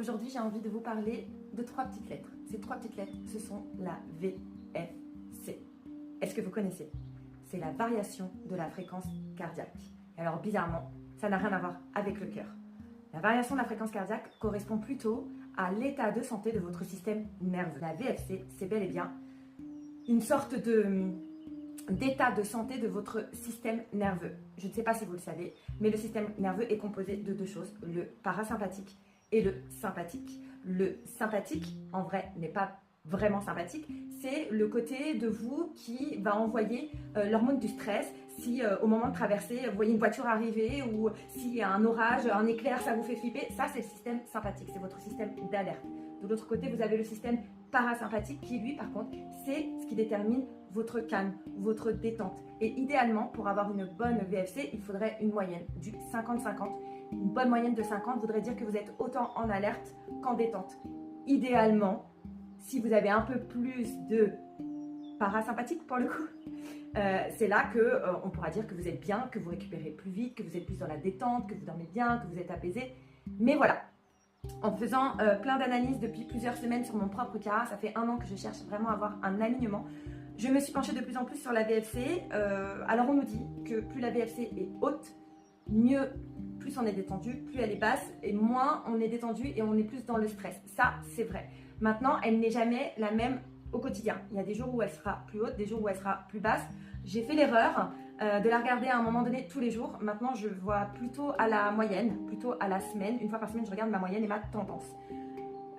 Aujourd'hui, j'ai envie de vous parler de 3 petites lettres. Ces 3 petites lettres, ce sont la VFC. Est-ce que vous connaissez? C'est la variation de la fréquence cardiaque. Et alors, bizarrement, ça n'a rien à voir avec le cœur. La variation de la fréquence cardiaque correspond plutôt à l'état de santé de votre système nerveux. La VFC, c'est bel et bien une sorte d'état de santé de votre système nerveux. Je ne sais pas si vous le savez, mais le système nerveux est composé de 2 choses, le parasympathique et le sympathique. Le sympathique, en vrai, n'est pas vraiment sympathique, c'est le côté de vous qui va envoyer l'hormone du stress. Si au moment de traverser, vous voyez une voiture arriver ou s'il y a un orage, un éclair, ça vous fait flipper, ça c'est le système sympathique, c'est votre système d'alerte. De l'autre côté, vous avez le système parasympathique qui, lui, par contre, c'est ce qui détermine votre calme, votre détente. Et idéalement, pour avoir une bonne VFC, il faudrait une moyenne du 50-50. Une bonne moyenne de 50 voudrait dire que vous êtes autant en alerte qu'en détente. Idéalement, si vous avez un peu plus de parasympathique pour le coup, c'est là qu'on pourra dire que vous êtes bien, que vous récupérez plus vite, que vous êtes plus dans la détente, que vous dormez bien, que vous êtes apaisé. Mais voilà, en faisant plein d'analyses depuis plusieurs semaines sur mon propre cas, ça fait 1 an que je cherche vraiment à avoir un alignement. Je me suis penchée de plus en plus sur la VFC. Alors on nous dit que plus la VFC est haute, mieux, plus on est détendu, plus elle est basse et moins on est détendu et on est plus dans le stress. Ça, c'est vrai. Maintenant, elle n'est jamais la même au quotidien. Il y a des jours où elle sera plus haute, des jours où elle sera plus basse. J'ai fait l'erreur de la regarder à un moment donné tous les jours. Maintenant, je vois plutôt à la moyenne, plutôt à la semaine. Une fois par semaine, je regarde ma moyenne et ma tendance.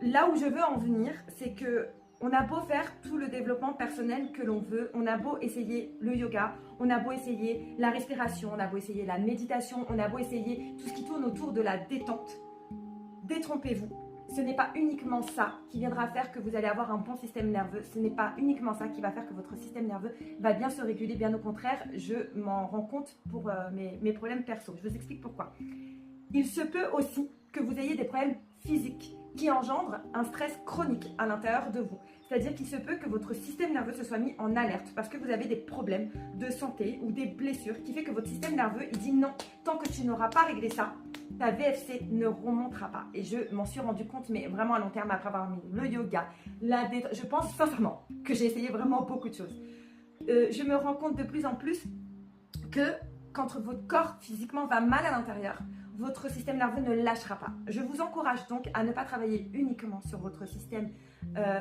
Là où je veux en venir, c'est que on a beau faire tout le développement personnel que l'on veut, on a beau essayer le yoga, on a beau essayer la respiration, on a beau essayer la méditation, on a beau essayer tout ce qui tourne autour de la détente. Détrompez-vous. Ce n'est pas uniquement ça qui viendra faire que vous allez avoir un bon système nerveux. Ce n'est pas uniquement ça qui va faire que votre système nerveux va bien se réguler. Bien au contraire, je m'en rends compte pour mes problèmes perso. Je vous explique pourquoi. Il se peut aussi que vous ayez des problèmes physiques qui engendrent un stress chronique à l'intérieur de vous. C'est-à-dire qu'il se peut que votre système nerveux se soit mis en alerte parce que vous avez des problèmes de santé ou des blessures qui fait que votre système nerveux, il dit non, tant que tu n'auras pas réglé ça, ta VFC ne remontera pas. Et je m'en suis rendu compte, mais vraiment à long terme, après avoir mis le yoga, la détente, je pense sincèrement que j'ai essayé vraiment beaucoup de choses. Je me rends compte de plus en plus que quand votre corps physiquement va mal à l'intérieur, votre système nerveux ne lâchera pas. Je vous encourage donc à ne pas travailler uniquement sur votre système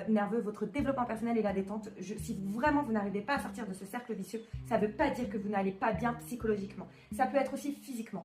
nerveux, votre développement personnel et la détente. Si vraiment vous n'arrivez pas à sortir de ce cercle vicieux, ça ne veut pas dire que vous n'allez pas bien psychologiquement. Ça peut être aussi physiquement.